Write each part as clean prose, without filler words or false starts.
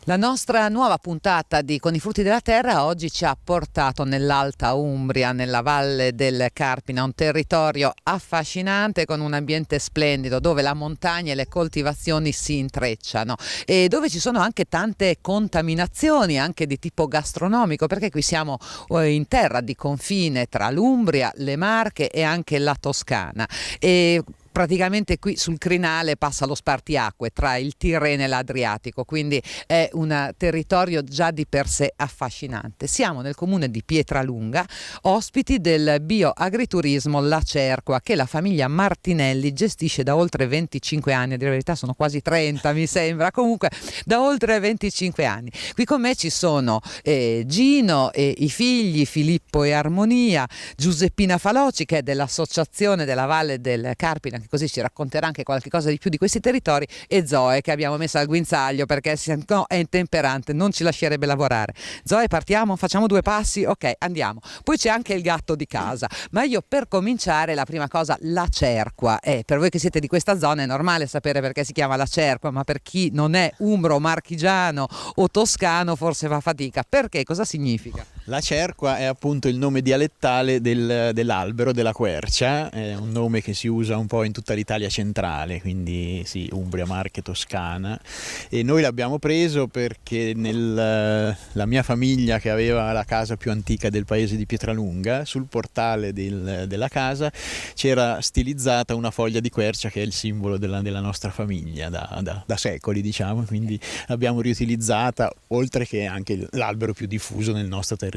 La nostra nuova puntata di Con i frutti della terra oggi ci ha portato nell'Alta Umbria, nella Valle del Carpina, un territorio affascinante con un ambiente splendido dove la montagna e le coltivazioni si intrecciano e dove ci sono anche tante contaminazioni anche di tipo gastronomico, perché qui siamo in terra di confine tra l'Umbria, le Marche e anche la Toscana. E praticamente qui sul crinale passa lo spartiacque tra il Tirreno e l'Adriatico, quindi è un territorio già di per sé affascinante. Siamo nel comune di Pietralunga, ospiti del bioagriturismo La Cerqua, che la famiglia Martinelli gestisce da oltre 25 anni, a dire la verità sono quasi 30 mi sembra, comunque da oltre 25 anni. Qui con me ci sono Gino e i figli Filippo e Armonia, Giuseppina Faloci che è dell'associazione della Valle del Carpina, che così ci racconterà anche qualche cosa di più di questi territori, e Zoe che abbiamo messo al guinzaglio perché se no è intemperante, non ci lascerebbe lavorare. Zoe, partiamo? Facciamo due passi? Ok, andiamo. Poi c'è anche il gatto di casa, ma io per cominciare la prima cosa, La Cerqua. Per voi che siete di questa zona è normale sapere perché si chiama La Cerqua, ma per chi non è umbro, marchigiano o toscano forse fa fatica. Perché? Cosa significa? La Cerqua è appunto il nome dialettale dell'albero, della quercia, è un nome che si usa un po' in tutta l'Italia centrale, quindi sì, Umbria, Marche, Toscana, e noi l'abbiamo preso perché la mia famiglia, che aveva la casa più antica del paese di Pietralunga, sul portale della casa c'era stilizzata una foglia di quercia che è il simbolo della nostra famiglia da secoli, diciamo, quindi l'abbiamo riutilizzata, oltre che anche l'albero più diffuso nel nostro territorio.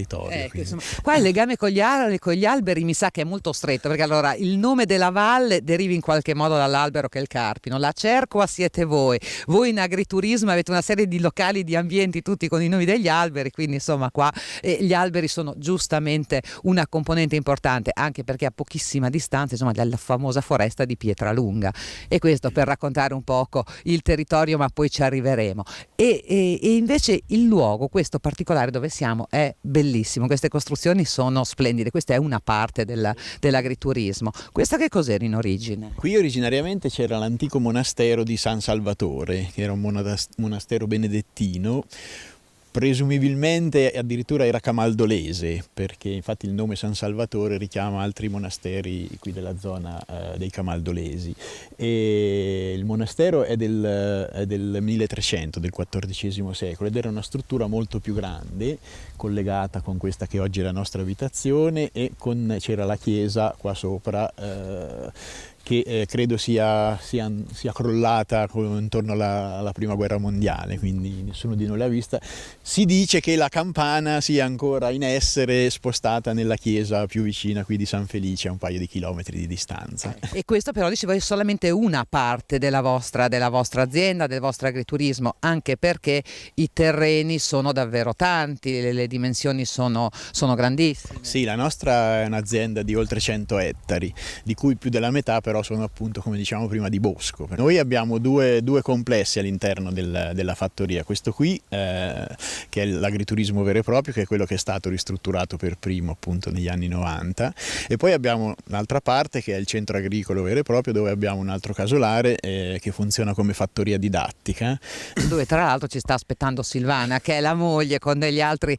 Insomma, qua il legame con gli alberi mi sa che è molto stretto, perché allora il nome della valle deriva in qualche modo dall'albero che è il Carpino. La Cerqua siete voi in agriturismo avete una serie di locali, di ambienti tutti con i nomi degli alberi, quindi insomma qua gli alberi sono giustamente una componente importante, anche perché a pochissima distanza insomma dalla famosa foresta di Pietralunga, e questo per raccontare un poco il territorio, ma poi ci arriveremo. E invece il luogo, questo particolare dove siamo, è bellissimo, queste costruzioni sono splendide, questa è una parte dell'agriturismo. Questa che cos'era in origine? Qui originariamente c'era l'antico monastero di San Salvatore, che era un monastero benedettino, presumibilmente addirittura era camaldolese, perché infatti il nome San Salvatore richiama altri monasteri qui della zona dei camaldolesi. E il monastero è del 1300, del XIV secolo, ed era una struttura molto più grande, collegata con questa che oggi è la nostra abitazione, e c'era la chiesa qua sopra, che credo sia crollata intorno alla prima guerra mondiale, quindi nessuno di noi l'ha vista. Si dice che la campana sia ancora in essere, spostata nella chiesa più vicina qui di San Felice, a un paio di chilometri di distanza. E questo però dicevo è solamente una parte della vostra azienda, del vostro agriturismo, anche perché i terreni sono davvero tanti, le dimensioni sono grandissime. Sì, la nostra è un'azienda di oltre 100 ettari, di cui più della metà però sono appunto, come diciamo prima, di bosco. Noi abbiamo due complessi all'interno della fattoria, questo qui che è l'agriturismo vero e proprio, che è quello che è stato ristrutturato per primo appunto negli anni 90, e poi abbiamo l'altra parte che è il centro agricolo vero e proprio, dove abbiamo un altro casolare che funziona come fattoria didattica, dove tra l'altro ci sta aspettando Silvana, che è la moglie, con degli altri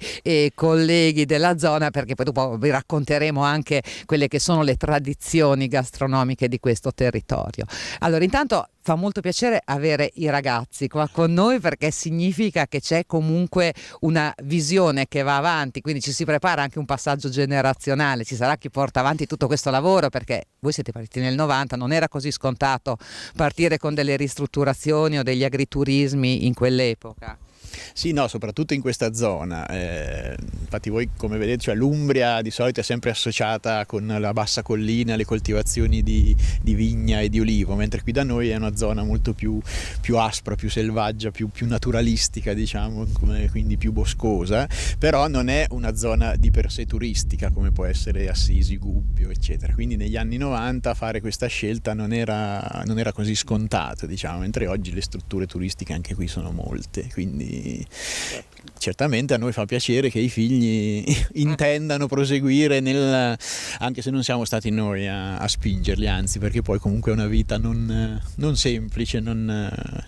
colleghi della zona, perché poi dopo vi racconteremo anche quelle che sono le tradizioni gastronomiche di questo territorio. Allora, intanto fa molto piacere avere i ragazzi qua con noi, perché significa che c'è comunque una visione che va avanti, quindi ci si prepara anche un passaggio generazionale, ci sarà chi porta avanti tutto questo lavoro, perché voi siete partiti nel 90, non era così scontato partire con delle ristrutturazioni o degli agriturismi in quell'epoca. Sì, no, soprattutto in questa zona. Infatti voi, come vedete, cioè, l'Umbria di solito è sempre associata con la bassa collina, le coltivazioni di vigna e di olivo, mentre qui da noi è una zona molto più aspra, più selvaggia, più naturalistica, diciamo, quindi più boscosa, però non è una zona di per sé turistica come può essere Assisi, Gubbio, eccetera. Quindi negli anni 90 fare questa scelta non era così scontato, diciamo, mentre oggi le strutture turistiche anche qui sono molte, quindi quindi certamente a noi fa piacere che i figli intendano proseguire anche se non siamo stati noi a spingerli, anzi, perché poi comunque è una vita non semplice,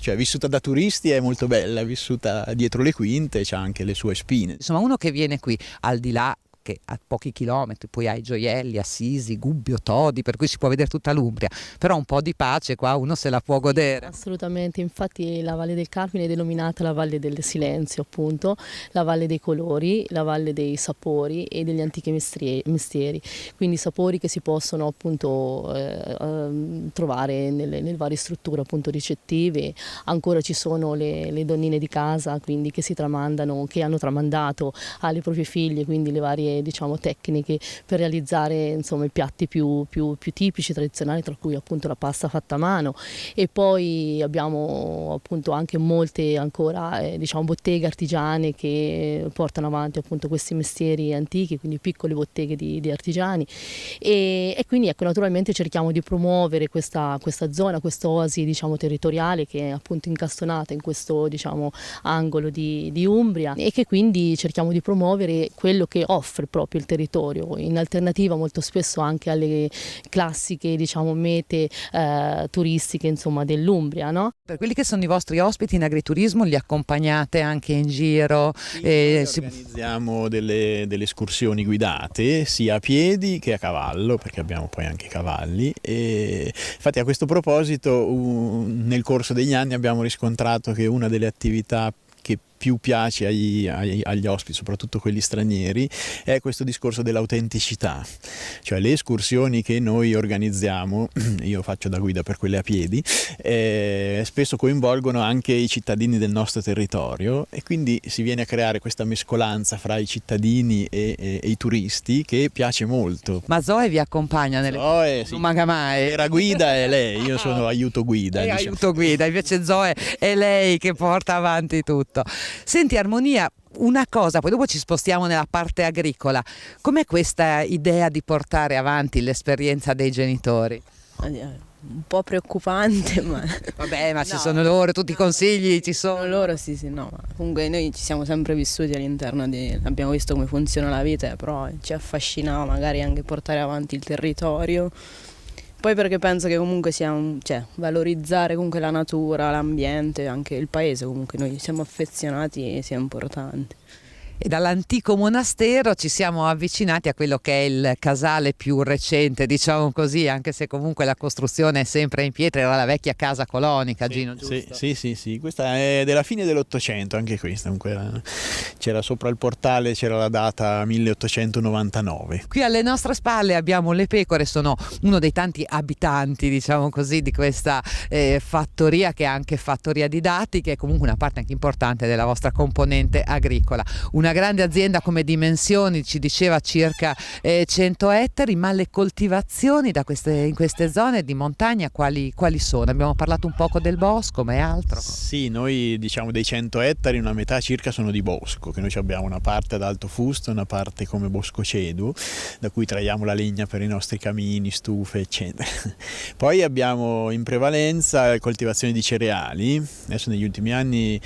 cioè vissuta da turisti è molto bella, vissuta dietro le quinte c'ha anche le sue spine. Insomma, uno che viene qui al di là, che a pochi chilometri poi hai Gioielli, Assisi, Gubbio, Todi, per cui si può vedere tutta l'Umbria, però un po' di pace qua uno se la può godere. Assolutamente, infatti la Valle del Carpine è denominata la Valle del Silenzio, appunto, la Valle dei Colori, la Valle dei Sapori e degli antichi mestieri, quindi sapori che si possono appunto trovare nelle varie strutture appunto ricettive. Ancora ci sono le donnine di casa, quindi che hanno tramandato alle proprie figlie, quindi le varie tecniche per realizzare insomma i piatti più tipici, tradizionali, tra cui appunto la pasta fatta a mano. E poi abbiamo appunto anche molte ancora botteghe artigiane che portano avanti appunto questi mestieri antichi, quindi piccole botteghe di artigiani e quindi ecco, naturalmente cerchiamo di promuovere questa zona, questa oasi territoriale che è appunto incastonata in questo angolo di Umbria, e che quindi cerchiamo di promuovere quello che offre proprio il territorio, in alternativa molto spesso anche alle classiche mete turistiche insomma dell'Umbria, no? Per quelli che sono i vostri ospiti in agriturismo li accompagnate anche in giro? Organizziamo delle escursioni guidate sia a piedi che a cavallo, perché abbiamo poi anche cavalli, e infatti a questo proposito nel corso degli anni abbiamo riscontrato che una delle attività che più piace agli ospiti, soprattutto quelli stranieri, è questo discorso dell'autenticità, cioè le escursioni che noi organizziamo, io faccio da guida per quelle a piedi, spesso coinvolgono anche i cittadini del nostro territorio e quindi si viene a creare questa mescolanza fra i cittadini e i turisti che piace molto. Ma Zoe vi accompagna nelle... Zoe, sì. Non manca mai. La guida è lei, io sono aiuto guida. Aiuto guida, invece Zoe è lei che porta avanti tutto. Senti Armonia, una cosa, poi dopo ci spostiamo nella parte agricola. Com'è questa idea di portare avanti l'esperienza dei genitori? Un po' preoccupante, ma... Vabbè, ma ci sono loro, tutti i consigli ci sono. Loro sì, no, ma comunque noi ci siamo sempre vissuti all'interno abbiamo visto come funziona la vita, però ci affascinava magari anche portare avanti il territorio. Poi perché penso che comunque sia valorizzare comunque la natura, l'ambiente, anche il paese, comunque noi siamo affezionati e sia importante. E dall'antico monastero ci siamo avvicinati a quello che è il casale più recente, diciamo così, anche se comunque la costruzione è sempre in pietra, era la vecchia casa colonica, sì, Gino, giusto? Sì, questa è della fine dell'Ottocento, anche questa, c'era sopra il portale, c'era la data 1899. Qui alle nostre spalle abbiamo le pecore, sono uno dei tanti abitanti, diciamo così, di questa fattoria, che è anche fattoria didattica e comunque una parte anche importante della vostra componente agricola. Una grande azienda come dimensioni, ci diceva circa 100 ettari, ma le coltivazioni in queste zone di montagna quali sono? Abbiamo parlato un poco del bosco, ma è altro? Sì, noi diciamo dei 100 ettari una metà circa sono di bosco, che noi abbiamo una parte ad alto fusto e una parte come bosco cedu, da cui traiamo la legna per i nostri camini, stufe, eccetera. Poi abbiamo in prevalenza coltivazioni di cereali, adesso negli ultimi anni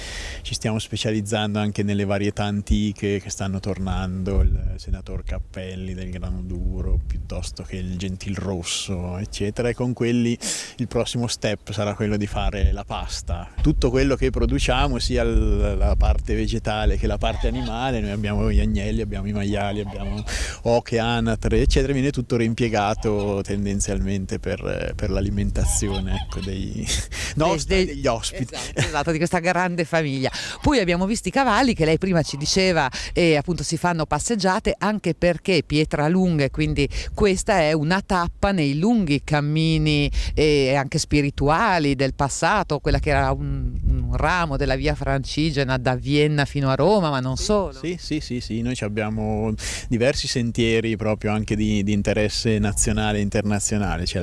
ci stiamo specializzando anche nelle varietà antiche che stanno tornando, il senator Cappelli del grano duro piuttosto che il gentil rosso, eccetera, e con quelli il prossimo step sarà quello di fare la pasta. Tutto quello che produciamo, sia la parte vegetale che la parte animale, noi abbiamo gli agnelli, abbiamo i maiali, abbiamo oche, anatre, eccetera, viene tutto reimpiegato tendenzialmente per l'alimentazione, ecco, degli ospiti. Esatto, di questa grande famiglia. Poi abbiamo visto i cavalli che lei prima ci diceva e appunto si fanno passeggiate, anche perché Pietralunghe, quindi questa è una tappa nei lunghi cammini anche spirituali del passato, quella che era un ramo della via Francigena da Vienna fino a Roma, ma non solo. Sì, noi abbiamo diversi sentieri proprio anche di interesse nazionale e internazionale. C'è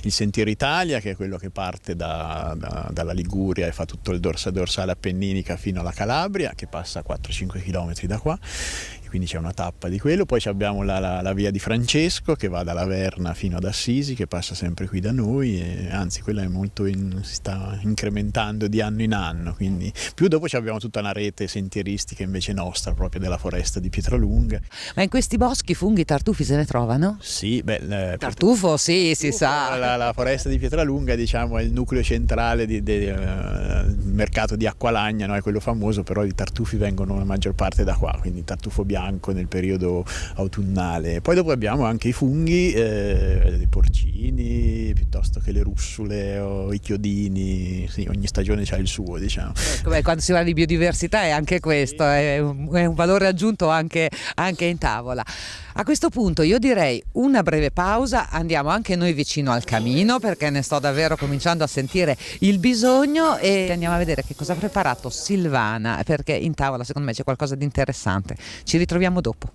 il Sentiero Italia, che è quello che parte dalla Liguria e fa tutto il dorsale appenninica fino alla Calabria, che passa 4-5 km da qua. e quindi c'è una tappa di quello. Poi abbiamo la via di Francesco che va da Laverna fino ad Assisi, che passa sempre qui da noi, e anzi quella è si sta incrementando di anno in anno, quindi più dopo abbiamo tutta una rete sentieristica invece nostra, proprio della foresta di Pietralunga. Ma in questi boschi funghi, tartufi se ne trovano? Sì, Tartufo, sì, si sa. La foresta di Pietralunga, diciamo, è il nucleo centrale del mercato di Acqualagna, no? È quello famoso, però i tartufi vengono la maggior parte da qua, quindi tartufo bianco nel periodo autunnale. Poi dopo abbiamo anche i funghi, i porcini, piuttosto che le russule o i chiodini. Sì, ogni stagione c'ha il suo, diciamo. Ecco, quando si parla di biodiversità è anche questo, è un valore aggiunto anche in tavola. A questo punto io direi una breve pausa, andiamo anche noi vicino al camino perché ne sto davvero cominciando a sentire il bisogno, e andiamo a vedere che cosa ha preparato Silvana, perché in tavola secondo me c'è qualcosa di interessante. Ci ritroviamo dopo.